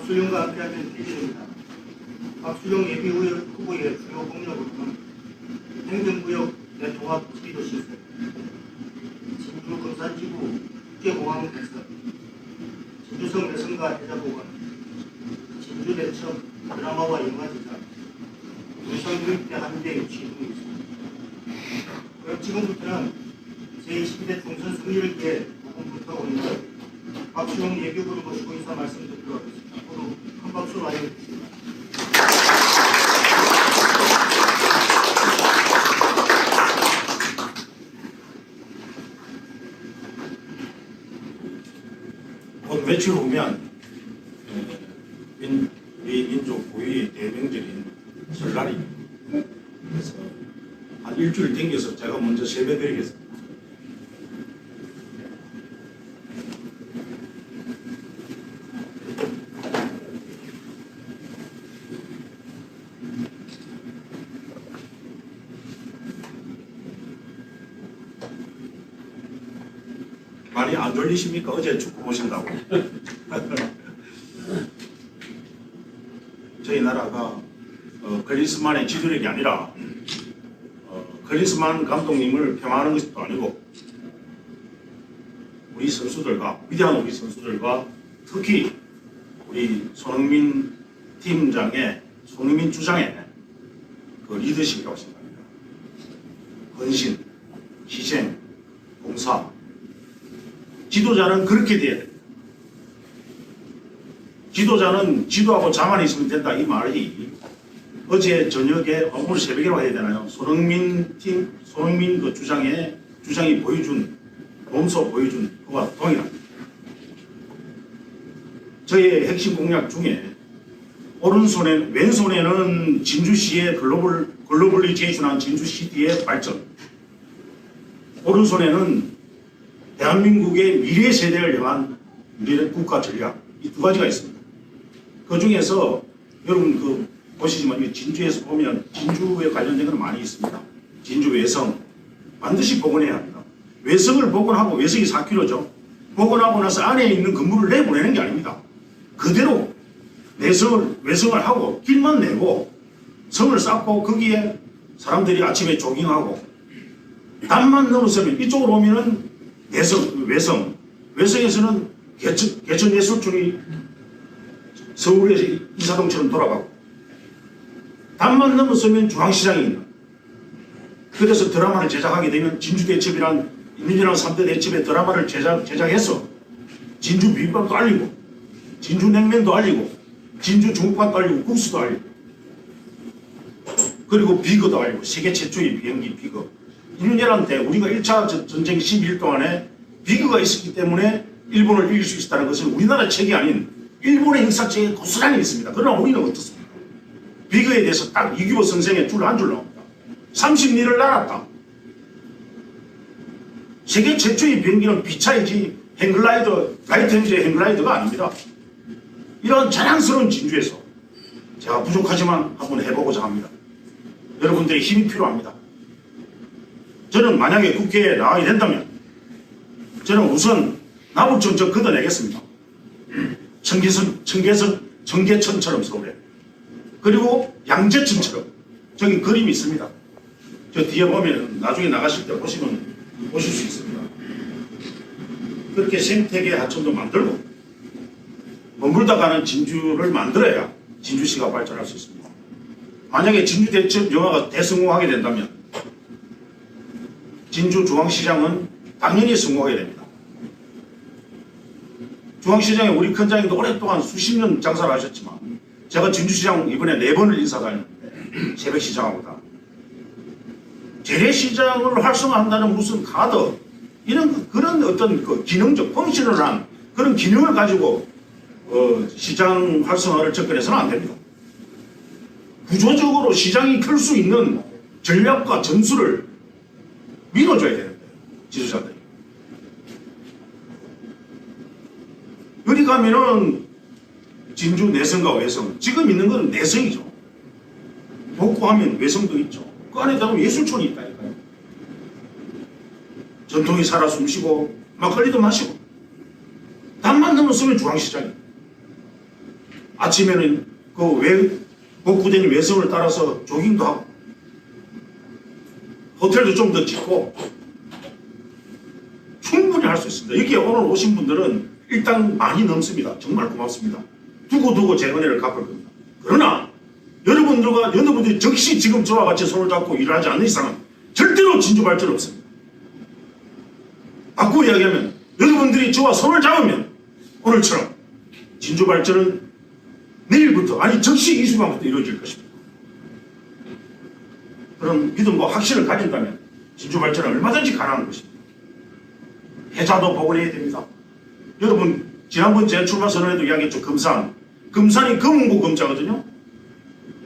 박수용과 함께하는 기준입니다. 박수용 예비후보의 주요 공약으로는 행정구역 대통합 스피드 시설, 진주 금산지구 국제공항 개설, 진주성 외성과 해자보건, 진주 대첩 드라마와 영화 제작, 울산교육대 한대 유치 등이 있습니다. 그럼 지금부터는 제22대 총선 승리를 위해 고군분투하고 있는 박수용 예비후보를 모시고 인사 말씀 드리도록 하겠습니다. 앞으로 큰 박수로 알려드립니다. 곧 며칠 후면 우리 민족 고유의 대명절인 설날입니다. 그래서 한 일주일 땡겨서 제가 먼저 세배드리겠습니다. 많이 안 졸리십니까? 어제 축구 보신다고. 저희 나라가 클린스만의 지도력이 아니라 클린스만 감독님을 폄하하는 것도 아니고 우리 선수들과 위대한 우리 선수들과 특히 우리 손흥민 팀장의 손흥민 주장의 그 리더십이라고 생각합니다. 헌신, 희생, 봉사. 지도자는 그렇게 돼야 됩니다. 지도자는 지도하고 자만이 있으면 된다 이 말이 어제 저녁에 오늘 새벽이라고 해야 되나요? 손흥민 그 주장이 보여준 몸소 보여준 그와 동일합니다. 저의 핵심 공약 중에 왼손에는 진주시의 글로벌리제이션한 진주시티의 발전, 오른손에는 대한민국의 미래 세대를 향한 미래 국가 전략 이 두 가지가 있습니다. 그 중에서 여러분 보시지만 진주에서 보면 진주에 관련된 건 많이 있습니다. 진주 외성 반드시 복원해야 합니다. 외성을 복원하고 외성이 4km죠. 복원하고 나서 안에 있는 건물을 내보내는 게 아닙니다. 그대로 외성을 하고 길만 내고 성을 쌓고 거기에 사람들이 아침에 조깅하고 담만 넘어서면 이쪽으로 오면은 외성에서는 개천예술촌이 서울의 이사동처럼 돌아가고 담만 넘어서면 중앙시장이 있는 그래서 드라마를 제작하게 되면 진주대첩이란 민주당 3대 대첩의 드라마를 제작해서 진주 비빔밥도 알리고 진주 냉면도 알리고 진주 중국밥도 알리고 국수도 알리고 그리고 비거도 알리고 세계 최초의 비행기 비거 인류애란 때 우리가 1차 전쟁 12일 동안에 비거가 있었기 때문에 일본을 이길 수 있었다는 것은 우리나라 책이 아닌 일본의 역사책에 고스란히 있습니다. 그러나 우리는 어떻습니까? 비거에 대해서 딱 이규보 선생의 줄 한 줄 나옵니다. 30리를 날았다. 세계 최초의 비행기는 비차이지 라이트 행제의 행글라이더가 아닙니다. 이런 자랑스러운 진주에서 제가 부족하지만 한번 해보고자 합니다. 여러분들의 힘이 필요합니다. 저는 만약에 국회에 나가게 된다면 저는 우선 나부천적 걷어내겠습니다. 청계천처럼 서울에 그리고 양재천처럼 저기 그림이 있습니다. 저 뒤에 보면 나중에 나가실 때 보실 수 있습니다. 그렇게 생태계 하천도 만들고 머물다 가는 진주를 만들어야 진주시가 발전할 수 있습니다. 만약에 진주대첩 영화가 대성공하게 된다면 진주중앙시장은 당연히 성공하게 됩니다. 중앙시장에 우리 큰장님도 오랫동안 수십 년 장사를 하셨지만 제가 진주시장 이번에 4번을 인사다녔는데 새벽시장하고다 재래시장을 활성화한다는 무슨 카드 이런 그런 어떤 그 기능적 펑셔널한 그런 기능을 가지고 시장 활성화를 접근해서는 안 됩니다. 구조적으로 시장이 클 수 있는 전략과 전술을 밀어줘야 되는데 지도자들이 여기 가면은 진주 내성과 외성 지금 있는 건 내성이죠. 복구하면 외성도 있죠. 그 안에 가면 예술촌이 있다니까요. 전통이 살아 숨쉬고 막걸리도 마시고 담만 넘었으면 중앙시장이 아침에는 복구된 외성을 따라서 조깅도 하고 호텔도 좀 더 짓고 충분히 할 수 있습니다. 여기에 오늘 오신 분들은 일단 많이 넘습니다. 정말 고맙습니다. 두고두고 제 은혜를 갚을 겁니다. 그러나 여러분들이 즉시 지금 저와 같이 손을 잡고 일을 하지 않는 이상은 절대로 진주 발전 없습니다. 바꾸고 이야기하면 여러분들이 저와 손을 잡으면 오늘처럼 진주 발전은 내일부터 아니 즉시 이 순간부터 이루어질 것입니다. 그런 믿음과 확신을 가진다면 진주 발전은 얼마든지 가능한 것입니다. 해자도 복원해야 됩니다. 여러분 지난번 제 출마 선언에도 이야기했죠. 금산이 금은고 금자거든요.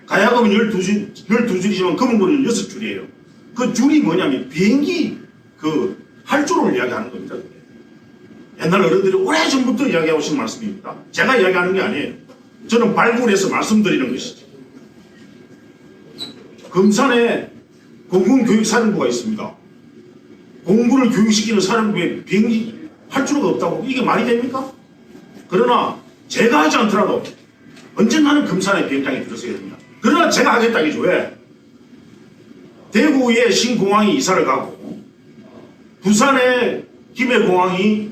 가야금은 12줄이지만 금은고는 6줄이에요. 그 줄이 뭐냐면 비행기 그 활주로를 이야기하는 겁니다. 옛날 어른들이 오래전부터 이야기하고 오신 말씀입니다. 제가 이야기하는 게 아니에요. 저는 발굴해서 말씀드리는 것이죠. 금산에 공군교육사령부가 있습니다. 공군을 교육시키는 사령부에 비행기 활주로가 없다고 이게 말이 됩니까? 그러나 제가 하지 않더라도 언젠가는 금산에 비행장이 들어서야 됩니다. 그러나 제가 하겠다 이죠. 왜? 대구에 신공항이 이사를 가고 부산에 김해공항이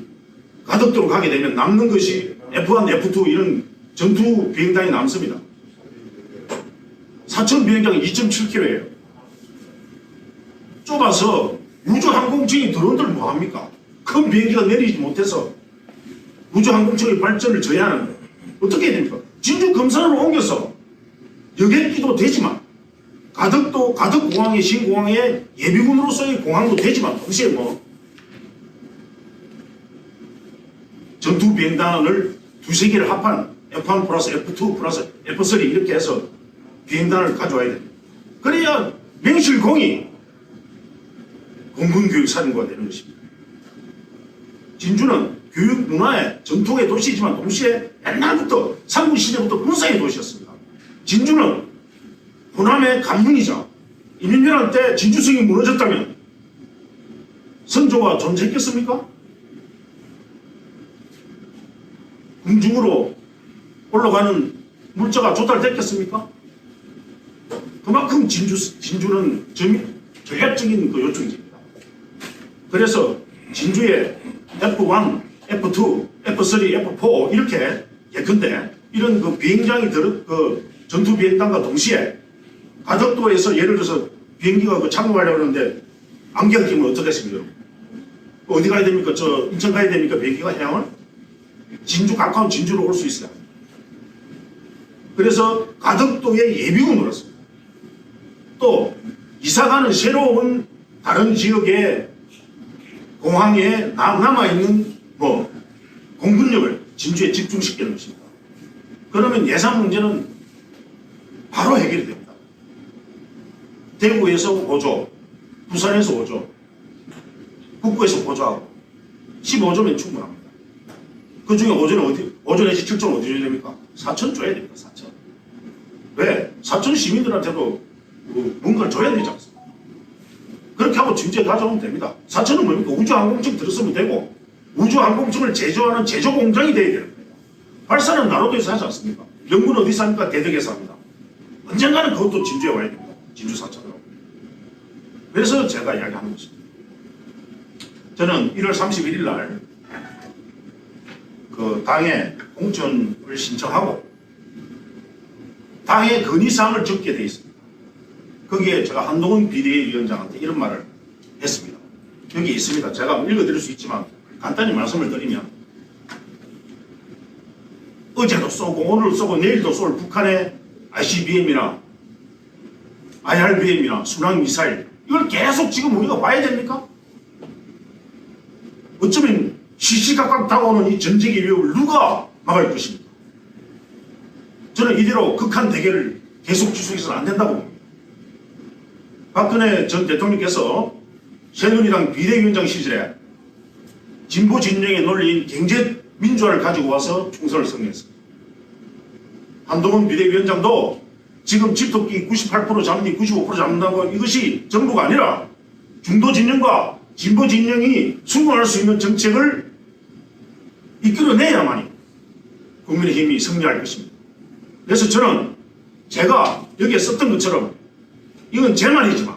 가덕도로 가게 되면 남는 것이 F1, F2 이런 전투 비행장이 남습니다. 사천 비행장이 2.7km예요. 좁아서 우주항공청이 들어온들 뭐합니까? 큰 비행기가 내리지 못해서 우주항공청의 발전을 저해하는 어떻게 해야 됩니까? 진주 금산으로 옮겨서 여객기도 되지만 가덕공항의 신공항의 예비군으로서의 공항도 되지만 동시에 전투 비행단을 두세 개를 합한 F1 플러스 F2 플러스 F3 이렇게 해서 비행단을 가져와야 됩니다. 그래야 명실공히 공군교육사령부가 되는 것입니다. 진주는 교육 문화의 전통의 도시이지만 동시에 옛날부터 삼국시대부터 군사의 도시였습니다. 진주는 호남의 관문이자 임진왜란 때 진주성이 무너졌다면 선조가 존재했겠습니까? 궁중으로 올라가는 물자가 조달됐겠습니까? 그만큼 진주는 전략적인 그 요충지입니다. 그래서 진주에 F1, F2, F3, F4 이렇게 예컨대 이런 그 비행장이 전투 비행단과 동시에 가덕도에서 예를 들어서 비행기가 착륙하려고 하는데 안개가 끼면 어떻게 했습니까? 어디 가야 됩니까? 저 인천 가야 됩니까? 비행기가 해양을? 가까운 진주로 올 수 있어요. 그래서 가덕도의 예비군으로서 또 이사가는 새로운 다른 지역의 공항에 남아있는 공군력을 진주에 집중시키는 것입니다. 그러면 예산 문제는 바로 해결이 됩니다. 대구에서 5조, 부산에서 5조, 북부에서 보조하고 15조면 충분합니다. 그 중에 5조 내지 7조는 어디 줘야 됩니까? 사천 줘야 됩니다. 사천. 왜? 사천 시민들한테도 뭔가를 줘야 되지 않습니까? 그렇게 하고 진주에 가져오면 됩니다. 사천은 뭡니까? 우주항공청 들었으면 되고 우주항공청을 제조하는 제조공장이 되어야 됩니다. 발사는 나로도에서 하지 않습니까? 연구는 어디서 합니까? 대덕에서 합니다. 언젠가는 그것도 진주에 와야 됩니다. 진주 사천으로. 그래서 제가 이야기하는 것입니다. 저는 1월 31일 날 그 당에 공천을 신청하고 당의 건의사항을 적게 되어 있습니다. 거기에 제가 한동훈 비대위원장한테 이런 말을 했습니다. 여기 있습니다. 제가 읽어드릴 수 있지만 간단히 말씀을 드리면 어제도 쏘고 오늘 쏘고 내일도 쏠 북한의 ICBM이나 IRBM이나 순항미사일 이걸 계속 지금 우리가 봐야 됩니까? 어쩌면 시시각각 다가오는 이 전쟁의 위협을 누가 막을 것입니까? 저는 이대로 극한 대결을 계속 지속해서는 안 된다고 봅니다. 박근혜 전 대통령께서 새누리당 비대위원장 시절에 진보 진영의 논리인 경제민주화를 가지고 와서 총선을 승리했습니다. 한동훈 비대위원장도 지금 집토끼 98% 잡니 95% 잡는다고 이것이 정부가 아니라 중도 진영과 진보 진영이 수긍할 수 있는 정책을 이끌어내야만이 국민의힘이 승리할 것입니다. 그래서 저는 제가 여기에 썼던 것처럼 이건 제 말이지만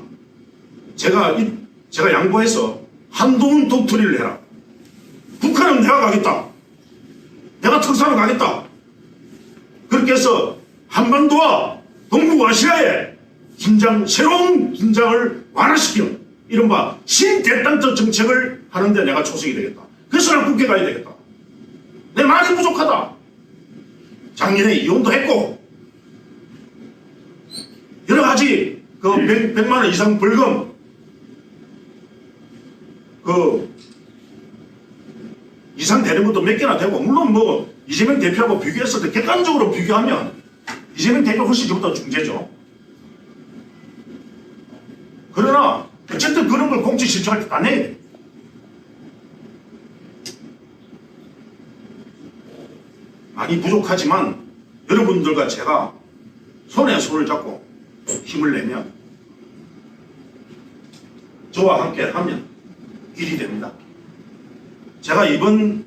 제가 양보해서 한동훈 독트리를 해라. 북한은 내가 가겠다. 내가 특사로 가겠다. 그렇게 해서 한반도와 동북아시아의 새로운 긴장을 완화시키는 이른바 신대단적 정책을 하는데 내가 초석이 되겠다. 그래서 난 국회 가야 되겠다. 내 말이 부족하다. 작년에 이혼도 했고 여러 가지 그 100만 원 이상 벌금 그 이상 되는 것도 몇 개나 되고 물론 뭐 이재명 대표하고 비교했을 때 객관적으로 비교하면 이재명 대표 훨씬 저보다 중재죠. 그러나 어쨌든 그런 걸 공직 신청할 때 다 내야 돼. 많이 부족하지만 여러분들과 제가 손에 손을 잡고 힘을 내면 저와 함께 하면 일이 됩니다. 제가 이번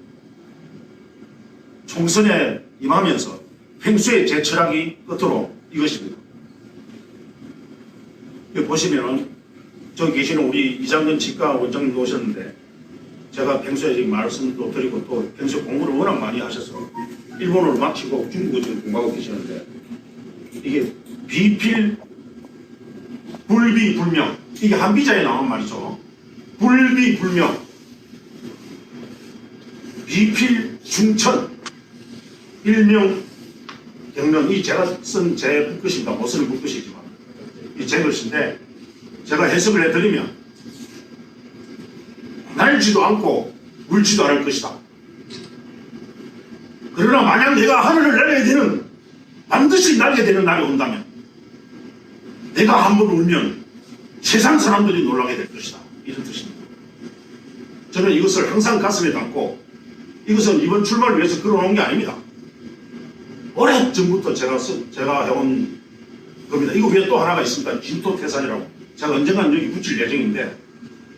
총선에 임하면서 평소에 제 철학이 끝으로 이것입니다. 여기 보시면은 저기 계시는 우리 이장근 치과 원장님도 오셨는데 제가 평소에 지금 말씀도 드리고 또 평소에 공부를 워낙 많이 하셔서 일본어를 마치고 중국어 지금 공부하고 계시는데 이게 비필 불비불명 이게 한비자에 나오는 말이죠. 불비불명 비필중천 일명 경명 이 제가 쓴 제 붓글씨입니다. 못 쓰는 붓글씨지만 이 제 글씨인데 제가 해석을 해드리면 날지도 않고 울지도 않을 것이다. 그러나 만약 내가 하늘을 날게 되는 반드시 날게 되는 날이 온다면 내가 한번 울면 세상 사람들이 놀라게 될 것이다. 이런 뜻입니다. 저는 이것을 항상 가슴에 담고 이것은 이번 출마를 위해서 끌어놓은 게 아닙니다. 오래전부터 제가 해온 겁니다. 이거 위에 또 하나가 있습니다. 진토태산이라고. 제가 언젠간 여기 붙일 예정인데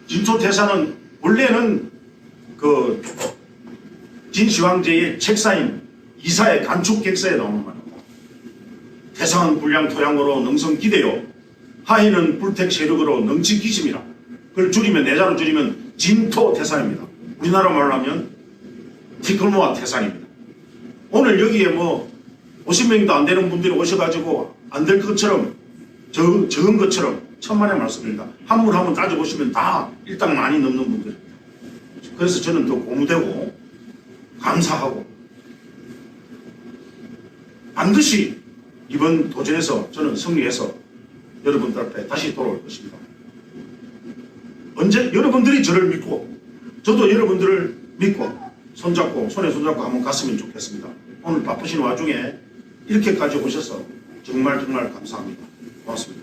진토태산은 원래는 그 진시황제의 책사인 이사의 간축객서에 나오는 말입니다. 태산은 불량 토양으로 능성 기대요. 하해는 불택 세력으로 능치 기심이라. 그걸 줄이면 내자로 줄이면 진토태산입니다. 우리나라 말로 하면 티끌모아 태산입니다. 오늘 여기에 뭐 50명도 안 되는 분들이 오셔가지고 안 될 것처럼 적은 것처럼 천만의 말씀입니다. 한문 한문 따져보시면 다 일당 많이 넘는 분들입니다. 그래서 저는 더 고무되고 감사하고 반드시 이번 도전에서 저는 승리해서 여러분들 앞에 다시 돌아올 것입니다. 언제 여러분들이 저를 믿고 저도 여러분들을 믿고 손잡고 손에 손잡고 한번 갔으면 좋겠습니다. 오늘 바쁘신 와중에 이렇게까지 오셔서 정말 감사합니다. 고맙습니다.